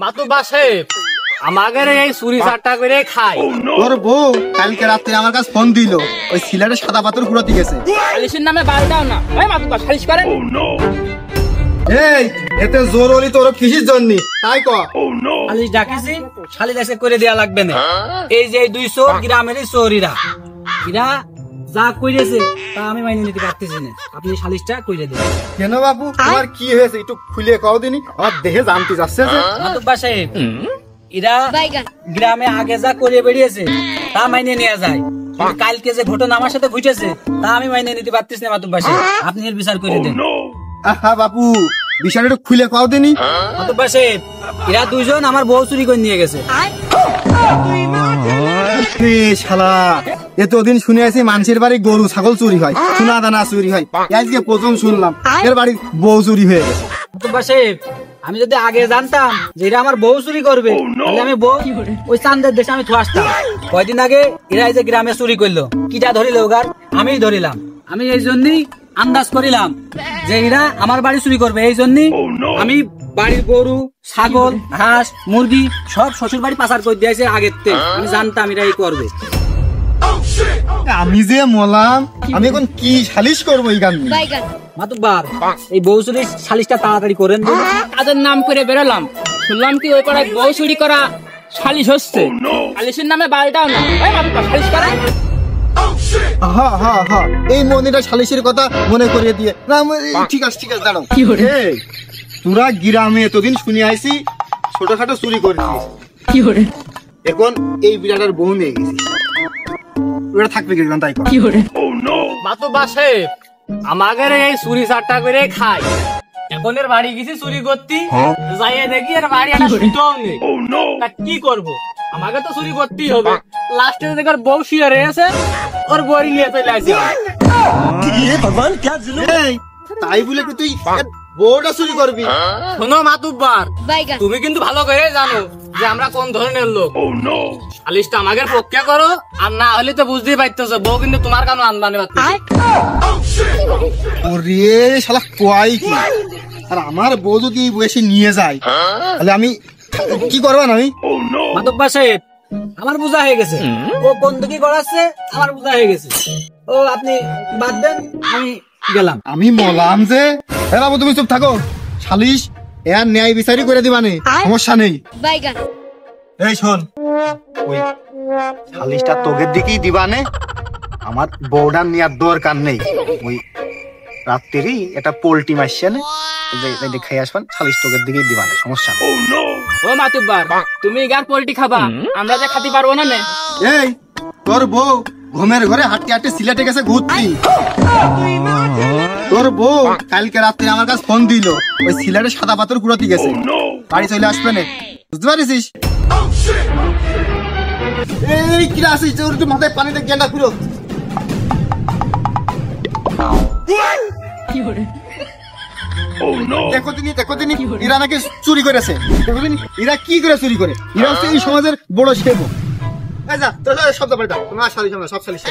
মাতুব্বার সাহেব আমাদের এই চুরি চারটা করে খাই। তোর বউ কালকে রাত্রে আমার কাছে ফোন দিল, ওই সিলেটে সাদা পাথর ঘুরতে গেছে। সালিশের নামে বাড়িটাও না ওই মাতুব্বার সালিশ করেন। এই এতে জোর হলি তোর কিসের জন্য তাই ক? সালিশ ডাকিছি, সালিশ এসে করে দেয়া লাগবে না। এই যে দুই চোর গ্রামেরই চোরিরা, এরা যা কইরেছে তা আমি মাইনে নিতে পারতেছি না। আপনি সালিশটা কইরে দেন। কেন বাবু তোমার কি হয়েছে একটু খুলে কও দিনি, আমার দেহে জানতে যাচ্ছে যে। মাতুব্বার সাহেব এরা গ্রামে আগে যা করে বেরিয়েছে তা মাইনে নেওয়া যায়, কিন্তু কালকে যে ঘটনা আমার সাথে ঘটেছে তা আমি মাইনে নিতে পারতেছি না। মাতুব্বার সাহেব আপনি এর বিচার করে দেন। আহা বাবু বিষয়টা একটু খুলে কও দিনি। মাতুব্বার সাহেব এরা দুইজন আমার বউ চুরি করে নিয়ে গেছে। শালা এতদিন শুনে আছি মানুষের বাড়ি গরু ছাগল চুরি হয়, সোনা দানা চুরি হয়, আজকে প্রথম শুনলাম এর বাড়ি বউ চুরি হয়ে গেছে। মাতুব্বার সাহেব আমি যদি আগে জানতাম যে এরা আমার বউ চুরি করবে তাহলে আমি বউ ওই চান্দের দেশে আমি থুয়াসতাম। কয়দিন আগে এরা এই যে গ্রামে চুরি করলো, কিটা ধরিল ওগার আমি ধরিলাম। আমি এই জন্যই আন্দাজ করিলাম যে এরা আমার বাড়ি চুরি করবে, এই জন্যই আমি বাড়ির গরু ছাগল হাঁস মুরগি সব শ্বশুর বাড়ি পাচার করে দিয়েছে আগের থেকে। আমি জানতাম এরা এই করবে। আমি যে মলাম আমি এখন কি সালিশ করবো এই গান? মাতুব্বার এই বউ চুরির সালিশটা তাড়াতাড়ি করেন। কাজের নাম করে বেরোলাম, শুনলাম কি ওই পাড়ায় বউ চুরি করা সালিশ হচ্ছে। সালিশের নামে বাড়িটাও না ওই মাতুব্বার সালিশ করেন। হ্যাঁ হ্যাঁ হ্যাঁ এই মন্দিরটা সালিশের কথা মনে করিয়ে দিয়ে না। ঠিক আছে ঠিক আছে দাঁড়াও। তোরা গ্রামে এতদিন শুনে আইছি ছোটখাটো চুরি করে দিয়েছিস, এখন এই বিড়াটার বউ নিয়ে গেছিস, ওরা থাকবে কি তাই কর। মাতুব্বার সাহেব আমাদের এই চুরি চারটা করে খাই, এখন এর বাড়ি গেছি চুরি করতে, যাইয়ে দেখি এর বাড়ি একটা সুতোও নেই। তা কি করবো, আমাকে তো চুরি করতেই হবে। লাস্টে দেখে ওর বউ শুয়ে রয়েছে, ওর বড়ি নিয়ে চলে আসি। তাই বলে কি তুই বউটা চুরি করবি? শোনো মাতুব্বার তুমি কিন্তু ভালো করে জানো যে আমরা কোন ধরনের লোক। সালিশটা আমাদের পক্ষে করো, আর না হলে তো বুঝতেই পারতেছো বউ কিন্তু তোমার কেন আনবানে পারতেছে। ওরে শালা কয় কি, আর আমার বউ যদি এই বয়সে নিয়ে যায় তাহলে আমি কি করবো না? আমি মাতুব্বার সাহেব আমার বোঝা হয়ে গেছে, ও কোন দিকে করাচ্ছে আমার বোঝা হয়ে গেছে। ও আপনি বাদ দেন, আমি গেলাম। আমি মলাম যে বাবু তুমি চুপ থাকো, সালিশ এর ন্যায় বিচারই করে দিবানে, সমস্যা নেই। এই শোন ওই সালিশটা তোগের দিকেই দিবানে, আমার বউডার নেওয়ার দরকার নেই। ওই রাত্রি এটা পোল্ট্রি মারছে না খাই আসবেন, সালিশ তোগের দিকেই দিবানে, সমস্যা নেই। ও মাতুব্বার তুমি গান পোল্ট্রি খাবা, আমরা যে খাতে পারবো না। এই তোর বউ ঘুমের ঘরে হাঁটতে হাঁটতে সিলেটে গেছে ঘুরতি। তোর বউ কালকে রাত্রে আমার কাছে ফোন দিল, ওই সিলেটে সাদা পাথর ঘুরতে গেছে, বাড়ি চলে আসবে না, বুঝতে পারিস? এই কিরা আসিস তোর মাথায় পানিতে গেন্ডা পুরো। দেখো তিনি এরা নাকি চুরি করেছে, দেখো তিনি এরা কি করে চুরি করে, এরা হচ্ছে এই সমাজের বড় সেবক। সব সালিশ সব সালিশ